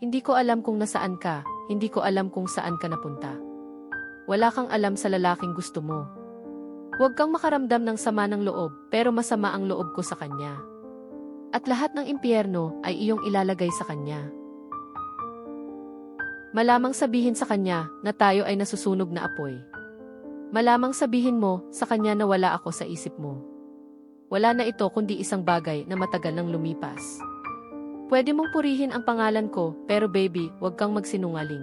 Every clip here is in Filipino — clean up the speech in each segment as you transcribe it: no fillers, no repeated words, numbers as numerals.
Hindi ko alam kung nasaan ka, hindi ko alam kung saan ka napunta. Wala kang alam sa lalaking gusto mo. Huwag kang makaramdam ng sama ng loob, pero masama ang loob ko sa kanya. At lahat ng impyerno ay iyong ilalagay sa kanya. Malamang sabihin sa kanya na tayo ay nasusunog na apoy. Malamang sabihin mo sa kanya na wala ako sa isip mo. Wala na ito kundi isang bagay na matagal nang lumipas. Pwede mong purihin ang pangalan ko, pero baby, huwag kang magsinungaling.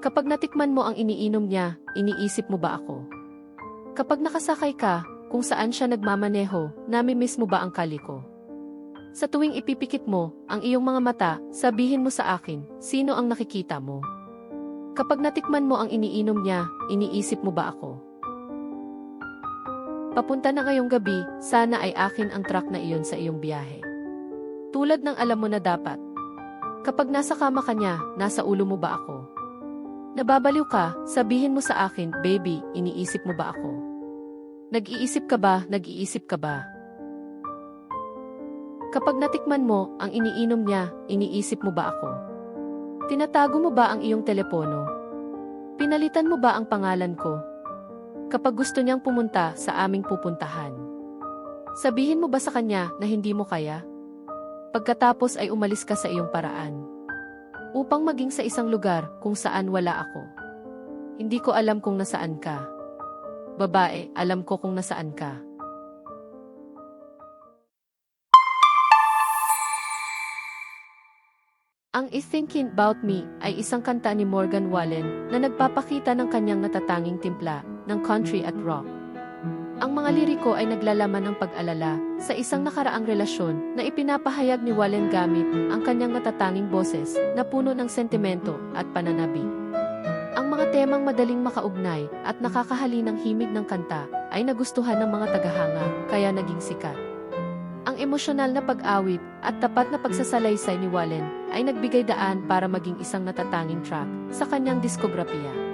Kapag natikman mo ang iniinom niya, iniisip mo ba ako? Kapag nakasakay ka, kung saan siya nagmamaneho, namimiss mo ba ang kali ko? Sa tuwing ipipikit mo ang iyong mga mata, sabihin mo sa akin, sino ang nakikita mo? Kapag natikman mo ang iniinom niya, iniisip mo ba ako? Papunta na ngayong gabi, sana ay akin ang truck na iyon sa iyong biyahe. Tulad ng alam mo na dapat. Kapag nasa kama ka niya, nasa ulo mo ba ako? Nababaliw ka, sabihin mo sa akin, baby, iniisip mo ba ako? Nag-iisip ka ba, nag-iisip ka ba? Kapag natikman mo ang iniinom niya, iniisip mo ba ako? Tinatago mo ba ang iyong telepono? Pinalitan mo ba ang pangalan ko? Kapag gusto niyang pumunta sa aming pupuntahan, sabihin mo ba sa kanya na hindi mo kaya? Pagkatapos ay umalis ka sa iyong paraan, upang maging sa isang lugar kung saan wala ako. Hindi ko alam kung nasaan ka. Babae, alam ko kung nasaan ka. Ang Is Thinking About Me ay isang kanta ni Morgan Wallen na nagpapakita ng kanyang natatanging timpla ng country at rock. Ang mga liriko ay naglalaman ng pag-alala sa isang nakaraang relasyon na ipinapahayag ni Wallen gamit ang kanyang natatanging boses na puno ng sentimento at pananabik. Ang mga temang madaling makaugnay at nakakahalinang himig ng kanta ay nagustuhan ng mga tagahanga kaya naging sikat. Ang emosyonal na pag-awit at tapat na pagsasalaysay ni Wallen ay nagbigay daan para maging isang natatanging track sa kanyang diskografiya.